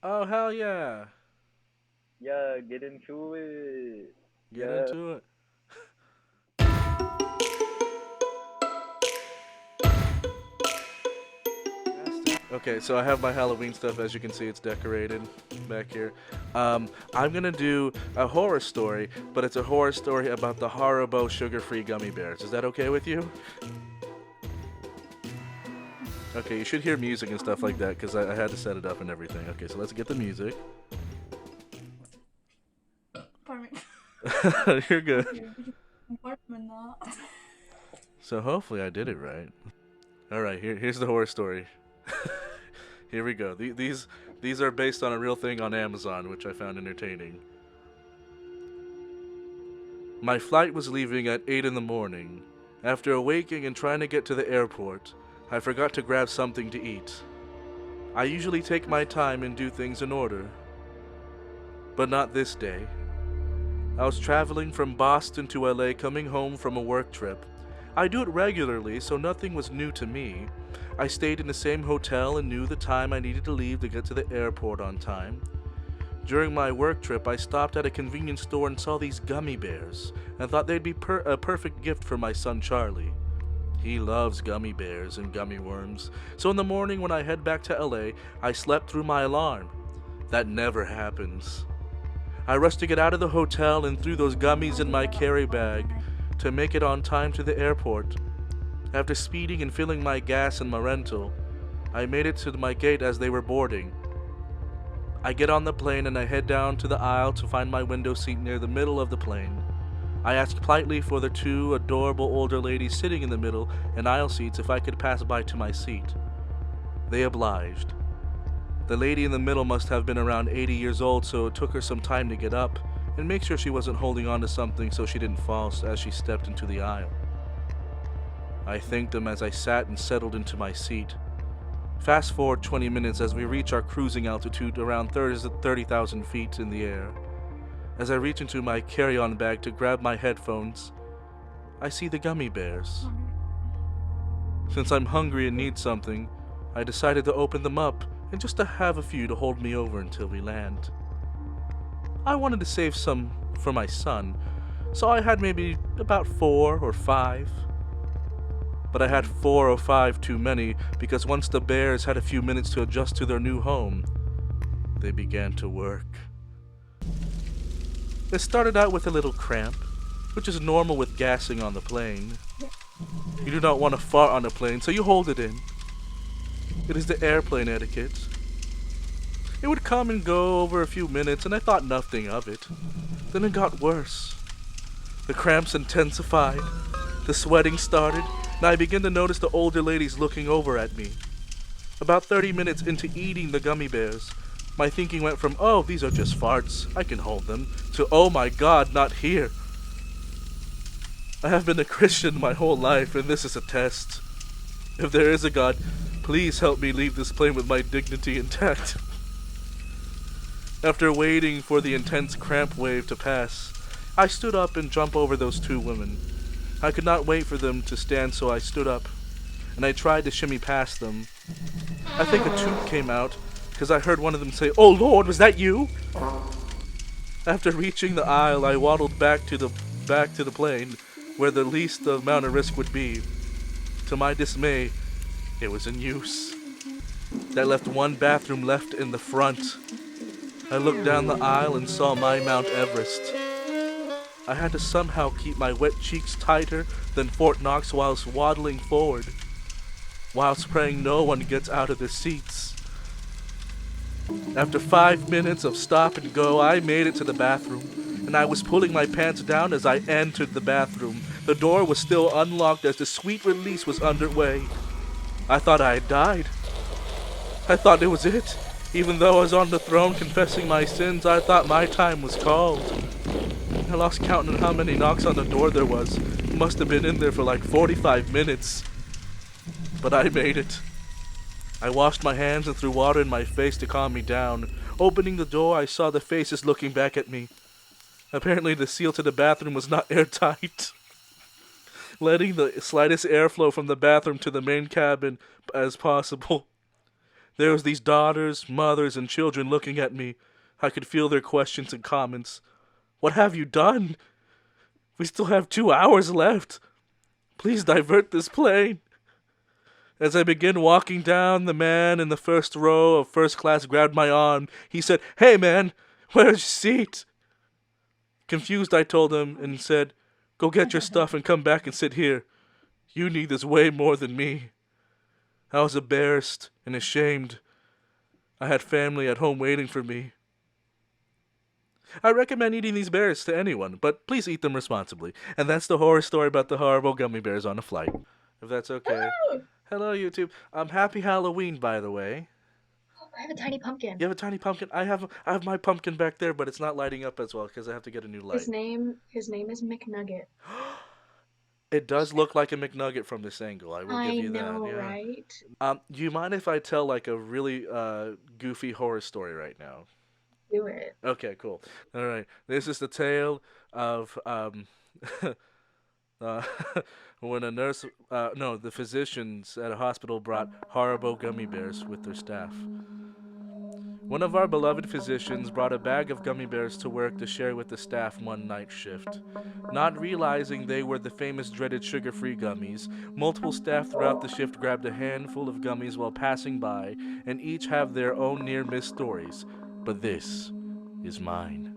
Oh, hell yeah. Yeah, get into it. Get Yeah. into it. Okay, so I have my Halloween stuff. As you can see, it's decorated back here. I'm gonna do a horror story, but it's a horror story about the haribo sugar-free gummy bears. Is that okay with you? Okay, you should hear music and stuff like that because I had to set it up and everything. Okay, so let's get the music. Pardon me. You're good. Okay, apartment na. So hopefully I did it right. All right, here's the horror story. Here we go. These are based on a real thing on Amazon, which I found entertaining. My flight was leaving at 8 in the morning. After awaking and trying to get to the airport, I forgot to grab something to eat. I usually take my time and do things in order, but not this day. I was traveling from Boston to LA coming home from a work trip. I do it regularly, so nothing was new to me. I stayed in the same hotel and knew the time I needed to leave to get to the airport on time. During my work trip, I stopped at a convenience store and saw these gummy bears and thought they'd be a perfect gift for my son Charlie. He loves gummy bears and gummy worms, so in the morning when I head back to LA, I slept through my alarm. That never happens. I rushed to get out of the hotel and threw those gummies in my carry bag to make it on time to the airport. After speeding and filling my gas in my rental, I made it to my gate as they were boarding. I get on the plane and I head down to the aisle to find my window seat near the middle of the plane. I asked politely for the two adorable older ladies sitting in the middle and aisle seats if I could pass by to my seat. They obliged. The lady in the middle must have been around 80 years old, so it took her some time to get up and make sure she wasn't holding on to something so she didn't fall as she stepped into the aisle. I thanked them as I sat and settled into my seat. Fast forward 20 minutes as we reach our cruising altitude around 30,000 feet in the air. As I reach into my carry-on bag to grab my headphones, I see the gummy bears. Since I'm hungry and need something, I decided to open them up and just to have a few to hold me over until we land. I wanted to save some for my son, so I had maybe about 4 or 5. But I had 4 or 5 too many because once the bears had a few minutes to adjust to their new home, they began to work. It started out with a little cramp, which is normal with gassing on the plane. You do not want to fart on a plane, so you hold it in. It is the airplane etiquette. It would come and go over a few minutes, and I thought nothing of it. Then it got worse. The cramps intensified, the sweating started, and I began to notice the older ladies looking over at me. About 30 minutes into eating the gummy bears, my thinking went from, oh, these are just farts, I can hold them, to, oh my God, not here. I have been a Christian my whole life, and this is a test. If there is a God, please help me leave this plane with my dignity intact. After waiting for the intense cramp wave to pass, I stood up and jumped over those two women. I could not wait for them to stand, so I stood up, and I tried to shimmy past them. I think a toot came out, because I heard one of them say, "Oh Lord, was that you?" After reaching the aisle, I waddled back to the plane, where the least amount of risk would be. To my dismay, it was in use. That left one bathroom left in the front. I looked down the aisle and saw my Mount Everest. I had to somehow keep my wet cheeks tighter than Fort Knox whilst waddling forward, whilst praying no one gets out of their seats. After 5 minutes of stop and go, I made it to the bathroom, and I was pulling my pants down as I entered the bathroom. The door was still unlocked as the sweet release was underway. I thought I had died. I thought it was it. Even though I was on the throne confessing my sins, I thought my time was called. I lost count on how many knocks on the door there was. Must have been in there for like 45 minutes. But I made it. I washed my hands and threw water in my face to calm me down. Opening the door, I saw the faces looking back at me. Apparently the seal to the bathroom was not airtight, letting the slightest airflow from the bathroom to the main cabin as possible. There was these daughters, mothers, and children looking at me. I could feel their questions and comments. What have you done? We still have 2 hours left. Please divert this plane. As I began walking down, the man in the first row of first class grabbed my arm. He said, "Hey man, where's your seat?" Confused, I told him and said, "Go get your stuff and come back and sit here. You need this way more than me." I was embarrassed and ashamed. I had family at home waiting for me. I recommend eating these bears to anyone, but please eat them responsibly. And that's the horror story about the horrible gummy bears on a flight. If that's okay. Hello, YouTube. Happy Halloween, by the way. Oh, I have a tiny pumpkin. You have a tiny pumpkin? I have my pumpkin back there, but it's not lighting up as well because I have to get a new light. His name is McNugget. It does look like a McNugget from this angle. I will give you that. I know, Yeah. right? Do you mind if I tell like a really goofy horror story right now? Do it. Okay, cool. All right. This is the tale of when the physicians at a hospital brought haribo gummy bears with their staff. One of our beloved physicians brought a bag of gummy bears to work to share with the staff one night shift. Not realizing they were the famous dreaded sugar-free gummies, multiple staff throughout the shift grabbed a handful of gummies while passing by, and each have their own near-miss stories. But this is mine.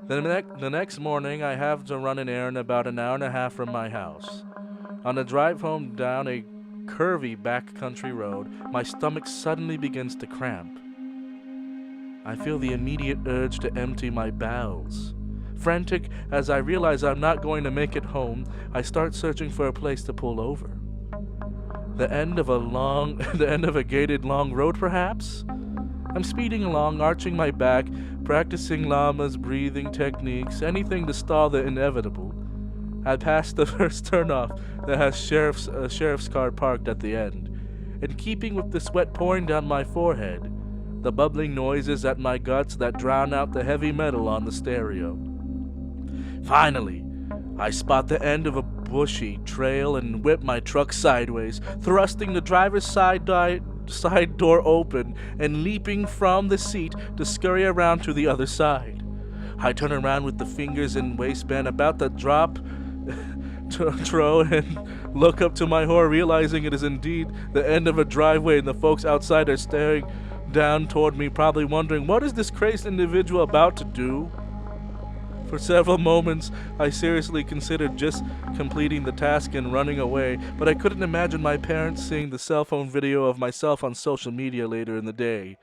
The next morning, I have to run an errand about an hour and a half from my house. On the drive home down a curvy backcountry road, my stomach suddenly begins to cramp. I feel the immediate urge to empty my bowels. Frantic as I realize I'm not going to make it home, I start searching for a place to pull over. The end of a gated long road, perhaps? I'm speeding along, arching my back, practicing llama's breathing techniques, anything to stall the inevitable. I pass the first turnoff that has a sheriff's car parked at the end. In keeping with the sweat pouring down my forehead, the bubbling noises at my guts that drown out the heavy metal on the stereo. Finally, I spot the end of a bushy trail and whip my truck sideways, thrusting the driver's side door open and leaping from the seat to scurry around to the other side. I turn around with the fingers in waistband about to drop to throw and look up to my horror, realizing it is indeed the end of a driveway and the folks outside are staring down toward me, probably wondering, what is this crazed individual about to do? For several moments, I seriously considered just completing the task and running away, but I couldn't imagine my parents seeing the cell phone video of myself on social media later in the day.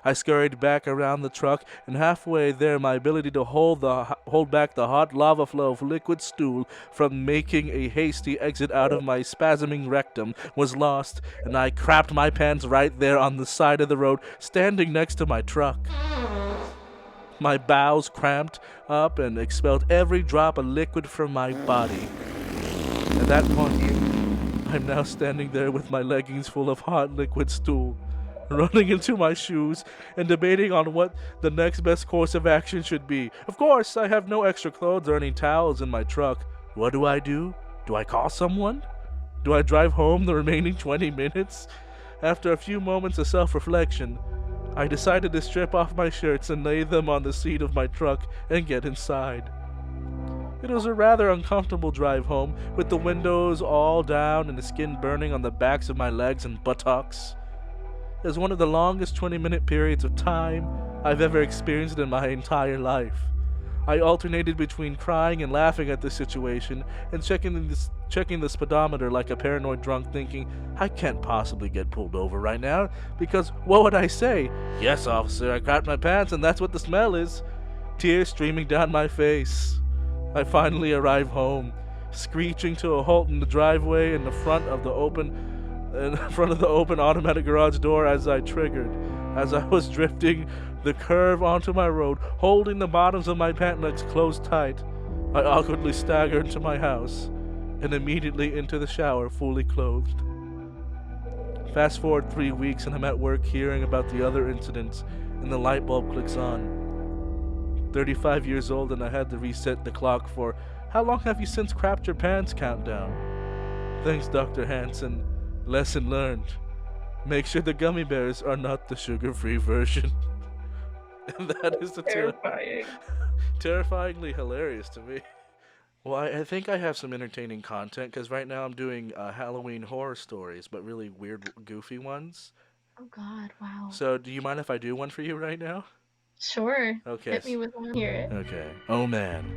I scurried back around the truck, and halfway there my ability to hold back the hot lava flow of liquid stool from making a hasty exit out of my spasming rectum was lost, and I crapped my pants right there on the side of the road, standing next to my truck. My bowels cramped up and expelled every drop of liquid from my body. At that point, I'm now standing there with my leggings full of hot liquid stool, running into my shoes and debating on what the next best course of action should be. Of course, I have no extra clothes or any towels in my truck. What do? Do I call someone? Do I drive home the remaining 20 minutes? After a few moments of self-reflection, I decided to strip off my shirts and lay them on the seat of my truck and get inside. It was a rather uncomfortable drive home, with the windows all down and the skin burning on the backs of my legs and buttocks. It was one of the longest 20-minute periods of time I've ever experienced in my entire life. I alternated between crying and laughing at the situation and checking the speedometer like a paranoid drunk, thinking, I can't possibly get pulled over right now, because what would I say? Yes, officer, I crapped my pants and that's what the smell is. Tears streaming down my face. I finally arrive home, screeching to a halt in the driveway in front of the open automatic garage door as I was drifting the curve onto my road, holding the bottoms of my pant legs closed tight. I awkwardly staggered into my house and immediately into the shower, fully clothed. Fast forward 3 weeks and I'm at work hearing about the other incidents, and the light bulb clicks on. 35 years old, and I had to reset the clock for how long have you since crapped your pants countdown. Thanks, Dr. Hansen. Lesson learned. Make sure the gummy bears are not the sugar-free version. And that is the Terrifying. terrifyingly hilarious to me. Well, I think I have some entertaining content because right now I'm doing Halloween horror stories, but really weird, goofy ones. Oh God! Wow. So, do you mind if I do one for you right now? Sure. Okay. Hit me with one. Hear it. Okay. Oh man,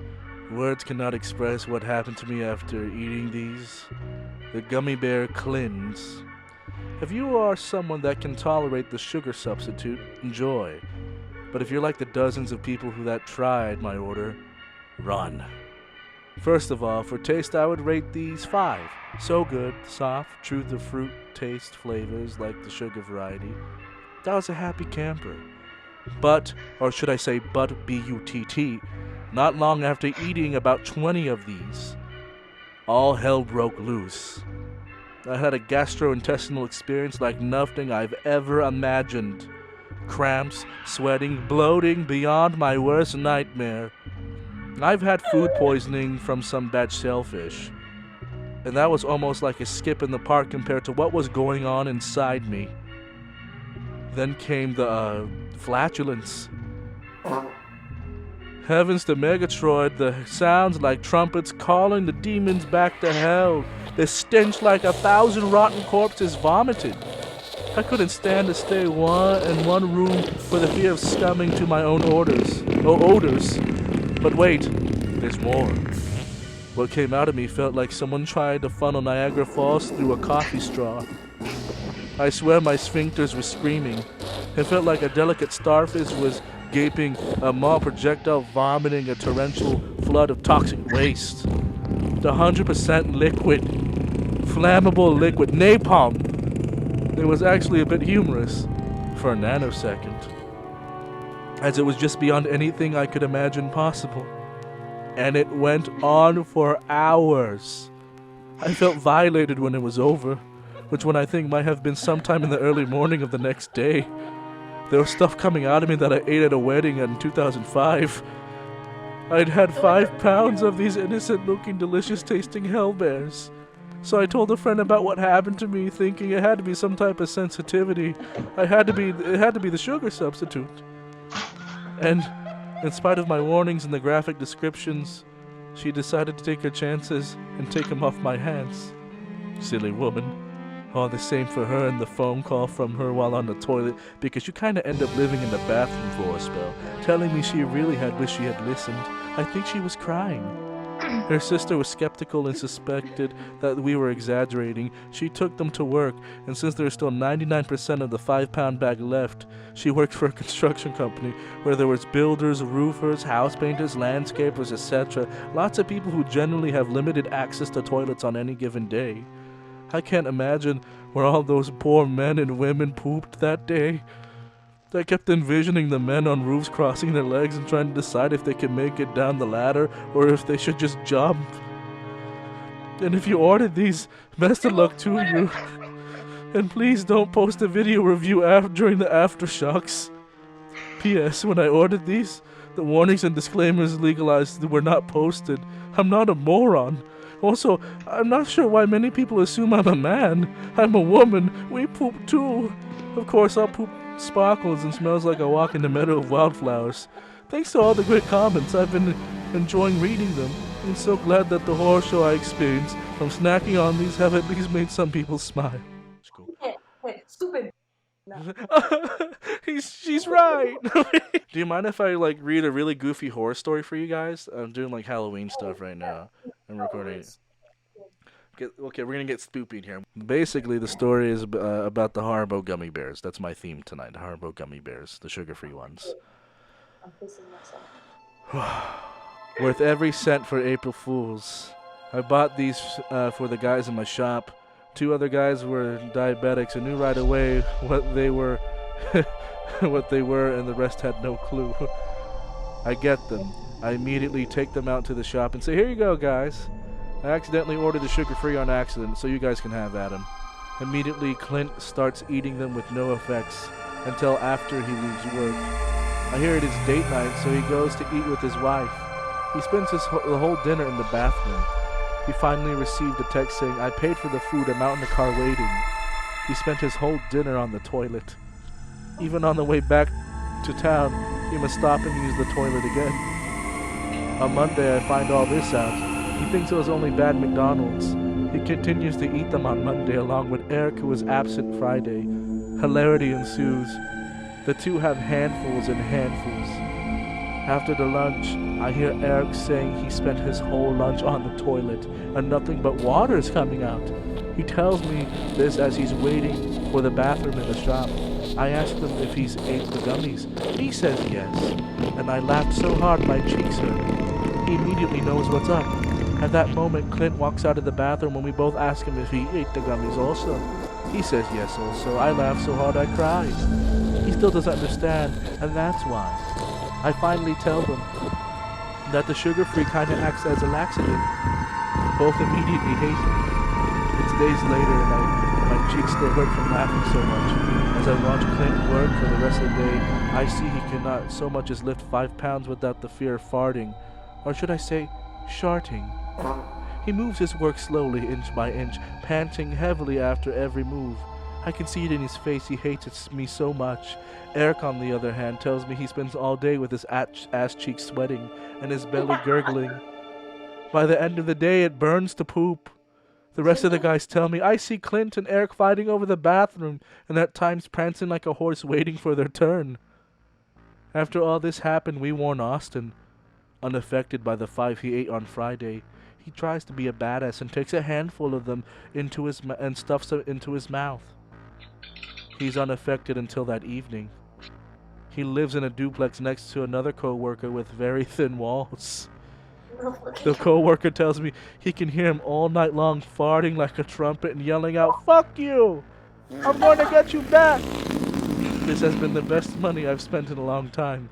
words cannot express what happened to me after eating these. The gummy bear cleanse. If you are someone that can tolerate the sugar substitute, enjoy. But if you're like the dozens of people who that tried my order, run. First of all, for taste I would rate these 5. So good, soft, true to fruit taste flavors like the sugar variety. That was a happy camper. But, or should I say but, B-U-T-T, not long after eating about 20 of these, all hell broke loose. I had a gastrointestinal experience like nothing I've ever imagined. Cramps, sweating, bloating beyond my worst nightmare. I've had food poisoning from some bad shellfish, and that was almost like a skip in the park compared to what was going on inside me. Then came the flatulence. Heavens to Megatroid, the sounds like trumpets calling the demons back to hell. The stench like 1,000 rotten corpses vomited. I couldn't stand to stay in one room for the fear of succumbing to my own odors. But wait, there's more. What came out of me felt like someone tried to funnel Niagara Falls through a coffee straw. I swear my sphincters were screaming. It felt like a delicate starfish was gaping, a maw projectile vomiting a torrential flood of toxic waste. The 100% liquid, flammable liquid, napalm. It was actually a bit humorous for a nanosecond, as it was just beyond anything I could imagine possible. And it went on for hours. I felt violated when it was over, which when I think might have been sometime in the early morning of the next day. There was stuff coming out of me that I ate at a wedding in 2005. I'd had 5 pounds of these innocent-looking, delicious-tasting hell bears. So I told a friend about what happened to me, thinking it had to be some type of sensitivity. It had to be the sugar substitute. And in spite of my warnings and the graphic descriptions, she decided to take her chances and take them off my hands. Silly woman. All the same for her and the phone call from her while on the toilet, because you kind of end up living in the bathroom for a spell, telling me she really had wished she had listened. I think she was crying. Her sister was skeptical and suspected that we were exaggerating. She took them to work, and since there was still 99% of the 5-pound bag left, she worked for a construction company where there was builders, roofers, house painters, landscapers, etc. Lots of people who generally have limited access to toilets on any given day. I can't imagine where all those poor men and women pooped that day. I kept envisioning the men on roofs crossing their legs and trying to decide if they could make it down the ladder or if they should just jump. And if you ordered these, best of luck to you. And please don't post a video review during the aftershocks. P.S. When I ordered these, the warnings and disclaimers legalized were not posted. I'm not a moron. Also, I'm not sure why many people assume I'm a man. I'm a woman. We poop too. Of course, I'll poop sparkles and smells like I walk in the meadow of wildflowers. Thanks to all the great comments, I've been enjoying reading them. I'm so glad that the horror show I experienced from snacking on these have at least made some people smile. Hey, stupid. She's right. Do you mind if I read a really goofy horror story for you guys? I'm doing Halloween stuff right now. I'm recording it. Okay, we're gonna get spoopy here. Basically, the story is about the haribo gummy bears. That's my theme tonight. The haribo gummy bears, the sugar-free ones. I'm pissing myself. Worth every cent for April Fools. I bought these for the guys in my shop. 2 other guys were diabetics and knew right away what they were, and the rest had no clue. I get them. I immediately take them out to the shop and say, "Here you go, guys. I accidentally ordered the sugar-free on accident, so you guys can have at them." Immediately, Clint starts eating them with no effects until after he leaves work. I hear it is date night, so he goes to eat with his wife. He spends the whole dinner in the bathroom. He finally received a text saying, "I paid for the food, I'm out in the car waiting." he spent his whole dinner on the toilet. Even on the way back to town, he must stop and use the toilet again. On Monday, I find all this out. He thinks it was only bad McDonald's. He continues to eat them on Monday along with Eric, who was absent Friday. Hilarity ensues. The two have handfuls and handfuls. After the lunch, I hear Eric saying he spent his whole lunch on the toilet and nothing but water is coming out. He tells me this as he's waiting for the bathroom in the shop. I asked him if he's ate the gummies. He says yes, and I laughed so hard my cheeks hurt. He immediately knows what's up. At that moment, Clint walks out of the bathroom and we both ask him if he ate the gummies also. He says yes also. I laughed so hard I cried. He still doesn't understand, and that's why. I finally tell them that the sugar-free kind of acts as a laxative. Both immediately hate me. It's days later and my cheeks still hurt from laughing so much. As I watch Clint work for the rest of the day, I see he cannot so much as lift 5 pounds without the fear of farting. Or should I say, sharting. He moves his work slowly, inch by inch, panting heavily after every move. I can see it in his face, he hates me so much. Eric, on the other hand, tells me he spends all day with his ass cheeks sweating and his belly gurgling. By the end of the day, it burns to poop. The rest of the guys tell me I see Clint and Eric fighting over the bathroom and at times prancing like a horse waiting for their turn. After all this happened, we warn Austin. Unaffected by the 5 he ate on Friday, he tries to be a badass and takes a handful of them and stuffs them into his mouth. He's unaffected until that evening. He lives in a duplex next to another co-worker with very thin walls. The co-worker tells me he can hear him all night long farting like a trumpet and yelling out, "Fuck you! I'm going to get you back!" This has been the best money I've spent in a long time,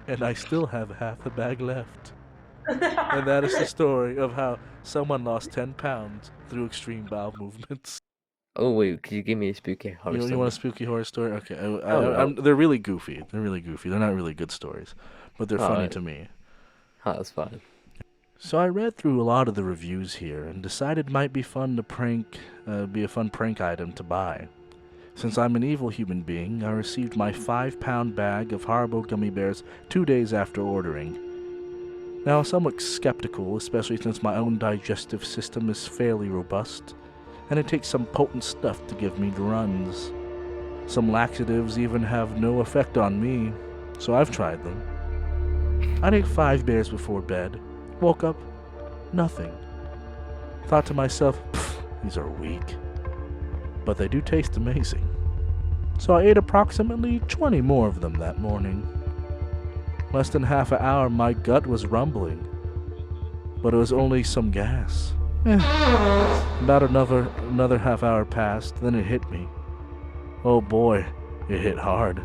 and I still have half a bag left. And that is the story of how someone lost 10 pounds through extreme bowel movements. Oh wait, could you give me a spooky horror story? You want a spooky horror story? Okay, no. they're really goofy. They're really goofy. They're not really good stories, but they're funny to me. Oh, that's fine. So I read through a lot of the reviews here and decided it might be fun to be a fun prank item to buy. Since I'm an evil human being, I received my 5-pound bag of haribo gummy bears 2 days after ordering. Now, I'm somewhat skeptical, especially since my own digestive system is fairly robust, and it takes some potent stuff to give me the runs. Some laxatives even have no effect on me, so I've tried them. I ate 5 bears before bed, woke up, nothing. Thought to myself, these are weak, but they do taste amazing. So I ate approximately 20 more of them that morning. Less than half an hour, my gut was rumbling, but it was only some gas. About another half hour passed, then it hit me. Oh boy, it hit hard.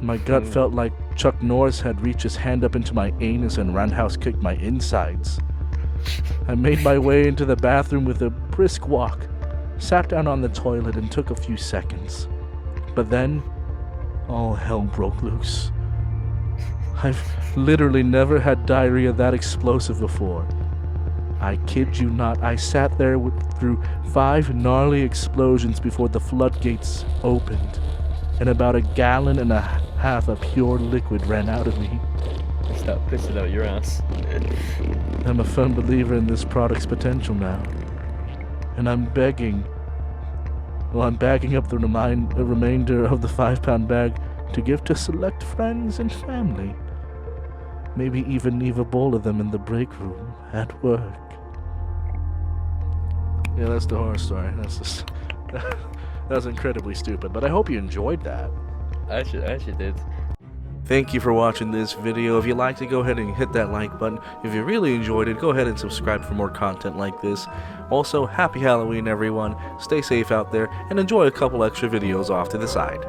My gut felt like Chuck Norris had reached his hand up into my anus and roundhouse kicked my insides. I made my way into the bathroom with a brisk walk, sat down on the toilet and took a few seconds. But then, all hell broke loose. I've literally never had diarrhea that explosive before. I kid you not, I sat there through 5 gnarly explosions before the floodgates opened, and about 1.5 gallons of pure liquid ran out of me. Stop pissing out your ass. I'm a firm believer in this product's potential now, and I'm bagging up the remainder of the 5-pound bag to give to select friends and family. Maybe even leave a bowl of them in the break room at work. Yeah, that's the horror story. That was incredibly stupid, but I hope you enjoyed that. I actually did. Thank you for watching this video. If you liked it, go ahead and hit that like button. If you really enjoyed it, go ahead and subscribe for more content like this. Also, happy Halloween, everyone. Stay safe out there, and enjoy a couple extra videos off to the side.